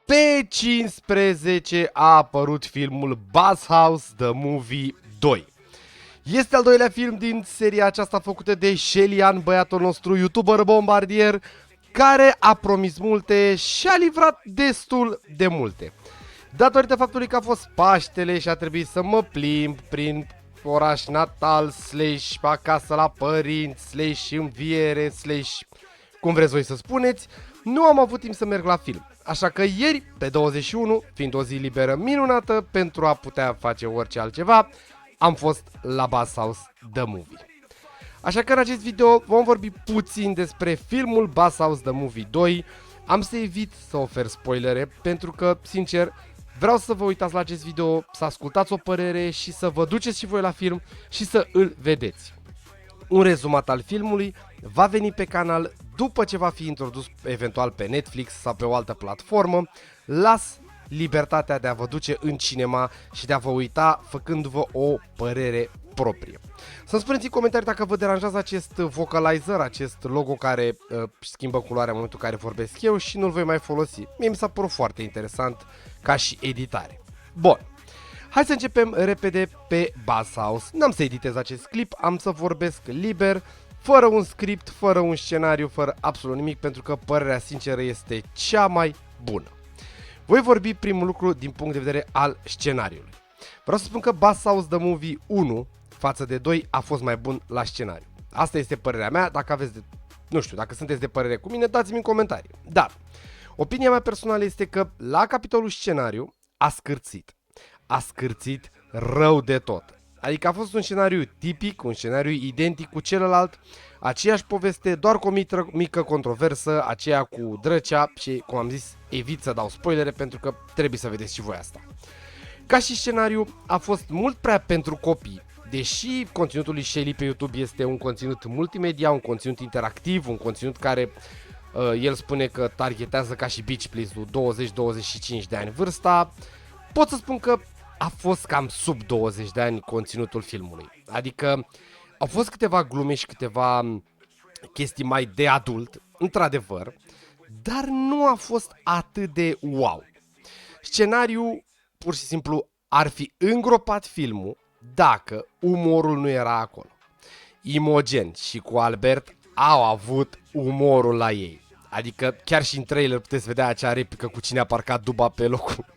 Pe 15 a apărut filmul Bathhouse The Movie 2. Este al doilea film din seria aceasta făcută de Shelian, băiatul nostru youtuber bombardier, care a promis multe și a livrat destul de multe. Datorită faptului că a fost Paștele și a trebuit să mă plimb prin oraș natal, slash acasă la părinți, slash înviere, slash cum vreți voi să spuneți, nu am avut timp să merg la film. Așa că ieri, pe 21, fiind o zi liberă minunată pentru a putea face orice altceva, am fost la Bathhouse The Movie. Așa că în acest video vom vorbi puțin despre filmul Bathhouse The Movie 2. Am să evit să ofer spoilere pentru că, sincer, vreau să vă uitați la acest video, să ascultați o părere și să vă duceți și voi la film și să îl vedeți. Un rezumat al filmului va veni pe canal după ce va fi introdus eventual pe Netflix sau pe o altă platformă. Las libertatea de a vă duce în cinema și de a vă uita făcându-vă o părere proprie. Să-mi spuneți în comentarii dacă vă deranjează acest vocalizer, acest logo care schimbă culoarea în momentul în care vorbesc eu și nu-l voi mai folosi. Mie mi s-a părut foarte interesant ca și editare. Bun. Hai să începem repede pe Bathhouse. N-am să editez acest clip, am să vorbesc liber, fără un script, fără un scenariu, fără absolut nimic, pentru că părerea sinceră este cea mai bună. Voi vorbi primul lucru din punct de vedere al scenariului. Vreau să spun că Bathhouse The Movie 1 față de 2 a fost mai bun la scenariu. Asta este părerea mea, dacă aveți nu știu, dacă sunteți de părere cu mine, dați-mi în comentarii. Dar opinia mea personală este că la capitolul scenariu a scârțit. A scârțit rău de tot. Adică a fost un scenariu tipic, un scenariu identic cu celălalt, aceeași poveste, doar cu o mică controversă, aceea cu Drăcea și, cum am zis, evit să dau spoilere pentru că trebuie să vedeți și voi asta. Ca și scenariu, a fost mult prea pentru copii, deși conținutul lui Shelly pe YouTube este un conținut multimedia, un conținut interactiv, un conținut care el spune că targetează ca și Beach Please-ul 20-25 de ani vârsta, pot să spun că a fost cam sub 20 de ani conținutul filmului. Adică au fost câteva glume și câteva chestii mai de adult, într-adevăr, dar nu a fost atât de wow. Scenariul pur și simplu ar fi îngropat filmul dacă umorul nu era acolo. Imogen și cu Albert au avut umorul la ei. Adică chiar și în trailer puteți vedea acea replică cu cine a parcat duba pe locul.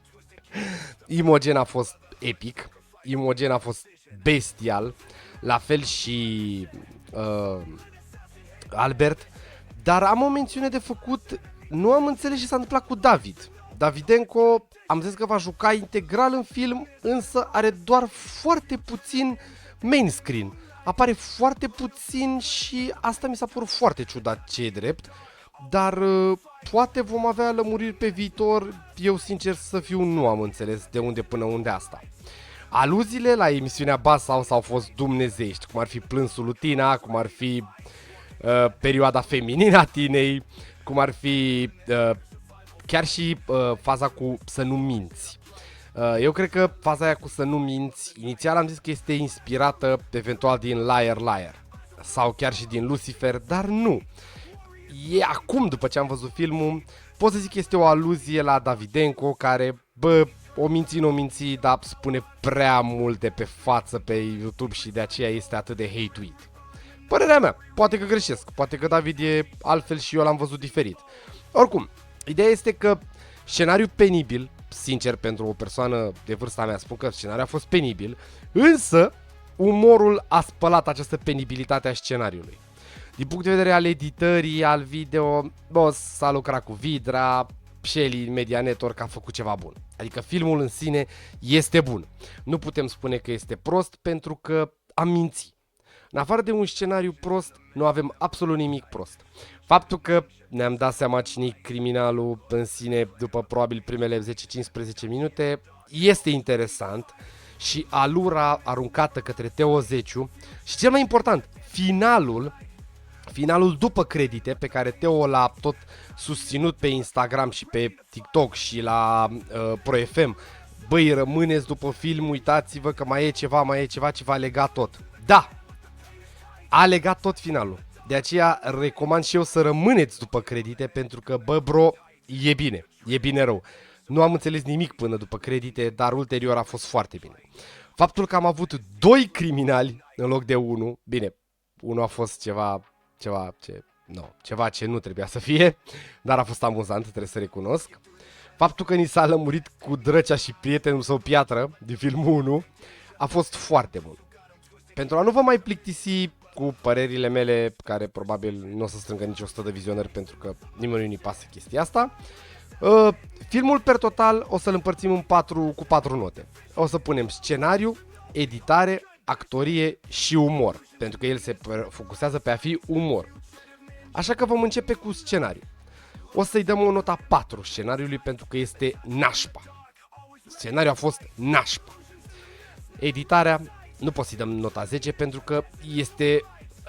Imogen a fost epic, Imogen a fost bestial, la fel și Albert, dar am o mențiune de făcut, nu am înțeles ce s-a întâmplat cu David. Davidenko, am zis că va juca integral în film, însă are doar foarte puțin main screen. Apare foarte puțin și asta mi s-a părut foarte ciudat, ce e drept. Dar poate vom avea lămuriri pe viitor, eu sincer să fiu nu am înțeles de unde până unde asta. Aluziile la emisiunea Bathhouse au fost dumnezeiești, cum ar fi Plânsul lui Tina, cum ar fi perioada feminină a Tinei, cum ar fi chiar și faza cu să nu minți. Eu cred că faza aia cu să nu minți, inițial am zis că este inspirată eventual din Liar Liar sau chiar și din Lucifer, dar nu. E acum, după ce am văzut filmul, pot să zic că este o aluzie la Davidenko care, o minți, dar spune prea multe pe față pe YouTube și de aceea este atât de hate-uit. Părerea mea, poate că greșesc, poate că David e altfel și eu l-am văzut diferit. Oricum, ideea este că scenariul penibil, sincer pentru o persoană de vârsta mea spun că scenariul a fost penibil, însă umorul a spălat această penibilitate a scenariului. Din punct de vedere al editării, al video, s-a lucrat cu Vidra, Shelly Media Network a făcut ceva bun. Adică filmul în sine este bun. Nu putem spune că este prost pentru că am mințit. În afară de un scenariu prost, nu avem absolut nimic prost. Faptul că ne-am dat seama cine-i criminalul în sine după probabil primele 10-15 minute este interesant și alura aruncată către Teo Zeciu și cel mai important, finalul după credite pe care Teo l-a tot susținut pe Instagram și pe TikTok și la Pro FM. Băi, rămâneți după film, uitați-vă că mai e ceva ce va lega tot. Da, a legat tot finalul. De aceea recomand și eu să rămâneți după credite pentru că, bro, e bine rău. Nu am înțeles nimic până după credite, dar ulterior a fost foarte bine. Faptul că am avut 2 criminali în loc de 1, bine, unul a fost ceva ce nu trebuia să fie, dar a fost amuzant, trebuie să recunosc. Faptul că ni s-a lămurit cu Drăcea și prietenul său Piatră din filmul 1 a fost foarte bun. Pentru a nu vă mai plictisi cu părerile mele, care probabil nu o să strângă nici 100 de vizionări pentru că nimănui nu-i pasă chestia asta, filmul per total o să-l împărțim cu 4 note. O să punem scenariu, editare, actorie și umor, pentru că el se focusează pe a fi umor. Așa că vom începe cu scenariu. O să-i dăm o nota 4 scenariului pentru că este nașpa. Scenariul a fost nașpa. Editarea nu pot să-i dăm nota 10 pentru că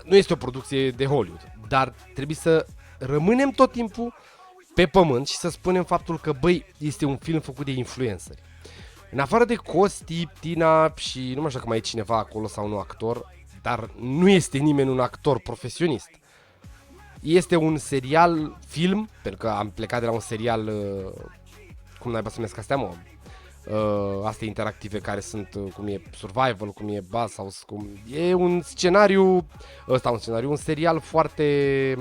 nu este o producție de Hollywood, dar trebuie să rămânem tot timpul pe pământ și să spunem faptul că, băi, este un film făcut de influenceri. În afară de Costi, Tina și nu mai știu că mai e cineva acolo sau un actor, dar nu este nimeni un actor profesionist. Este un serial film, pentru că am plecat de la un serial, cum naiba să numesc astea, mă? Astea interactive care sunt, cum e Survival, cum e Buzz House, e un scenariu, un serial foarte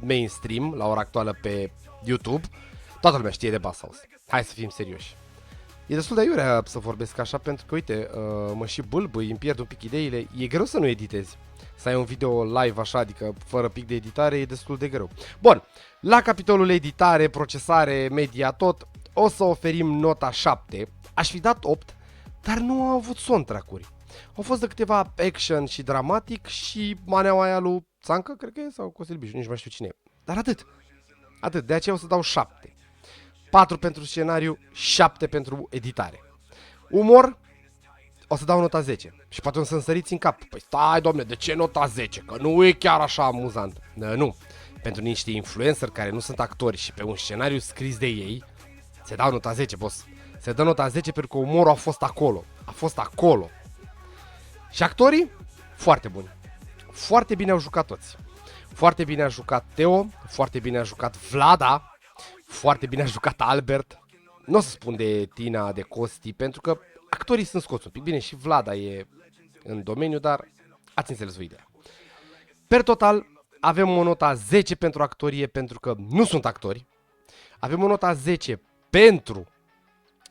mainstream la ora actuală pe YouTube. Toată lumea știe de Buzz House. Hai să fim serioși. E destul de iurea să vorbesc așa pentru că, uite, mă și bâlbâi, îmi pierd un pic ideile. E greu să nu editezi. Să ai un video live așa, adică fără pic de editare, e destul de greu. Bun, la capitolul editare, procesare, media, tot, o să oferim nota 7. Aș fi dat 8, dar nu au avut soundtrack-uri. Au fost de câteva action și dramatic și maneaua aia lui Țancă, cred că e, sau Costel Bișu, nici nu mai știu cine e. Dar atât. Atât, de aceea o să dau 7. 4 pentru scenariu, 7 pentru editare. Umor, o să dau nota 10. Și poate o să însăriți în cap. Păi stai, domne, de ce nota 10? Că nu e chiar așa amuzant. Nu. Pentru niște influenceri care nu sunt actori și pe un scenariu scris de ei, se dau nota 10, boss. Se dă nota 10 pentru că umorul a fost acolo. A fost acolo. Și actorii? Foarte buni. Foarte bine au jucat toți. Foarte bine a jucat Teo, foarte bine a jucat Vlada, foarte bine a jucat Albert. Nu o să spun de Tina, de Costi, pentru că actorii sunt scoți un pic. Bine, și Vlada e în domeniu, dar ați înțeles voi ideea. Per total, avem o nota 10 pentru actorie, pentru că nu sunt actori. Avem o nota 10 pentru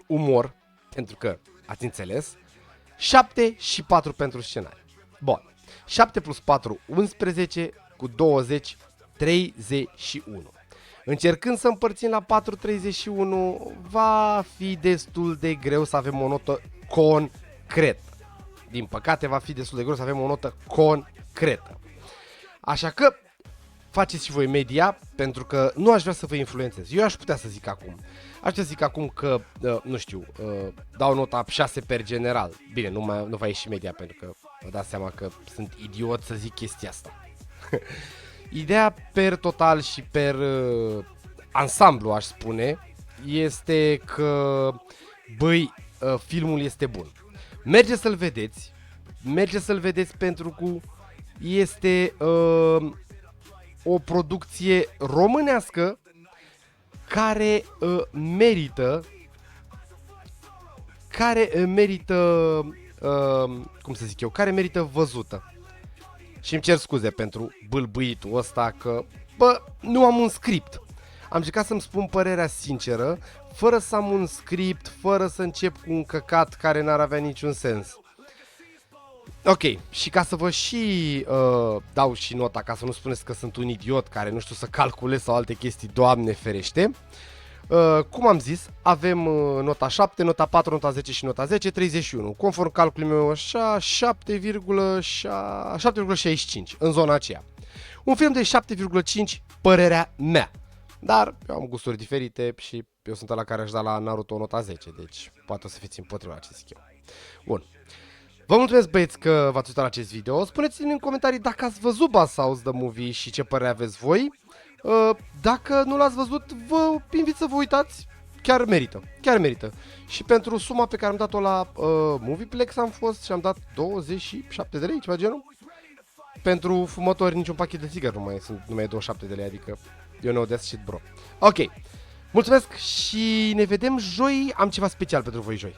umor, pentru că ați înțeles. 7 și 4 pentru scenariu. Bun. 7 plus 4, 11, cu 20, 31. Încercând să împărțim la 4,31, va fi destul de greu să avem o notă concretă. Din păcate, va fi destul de greu să avem o notă concretă. Așa că, faceți și voi media, pentru că nu aș vrea să vă influențez. Eu aș putea să zic acum. Aș putea să zic acum că, nu știu, dau nota 6 per general. Bine, nu va ieși media, pentru că vă dați seama că sunt idiot să zic chestia asta. Ideea per total și per ansamblu, aș spune, este că, băi, filmul este bun. Mergeți să-l vedeți pentru că este o producție românească care merită, cum să zic eu, care merită văzută. Și îmi cer scuze pentru bâlbâitul ăsta că, bă, nu am un script. Am încercat să-mi spun părerea sinceră, fără să am un script, fără să încep cu un căcat care n-ar avea niciun sens. Ok, și ca să vă și dau și nota, ca să nu spuneți că sunt un idiot care nu știu să calculez sau alte chestii, Doamne ferește. Cum am zis, avem nota 7, nota 4, nota 10 și nota 10, 31. Conform calculului meu așa, 7,65 în zona aceea. Un film de 7,5, părerea mea. Dar eu am gusturi diferite și eu sunt ăla care aș da la Naruto nota 10, deci poate o să fiți împotriva ce zic eu. Bun. Vă mulțumesc, băieți, că v-ați uitat la acest video. Spuneți-mi în comentarii dacă ați văzut Buzz House The Movie și ce părere aveți voi. Dacă nu l-ați văzut, vă invit să vă uitați. Chiar merită, chiar merită. Și pentru suma pe care am dat-o la Movieplex am fost și am dat 27 de lei, ceva genul. Pentru fumători niciun pachet de țigări nu mai e 27 de lei, adică you know that's shit, bro. Ok, Mulțumesc și ne vedem joi, am ceva special pentru voi joi.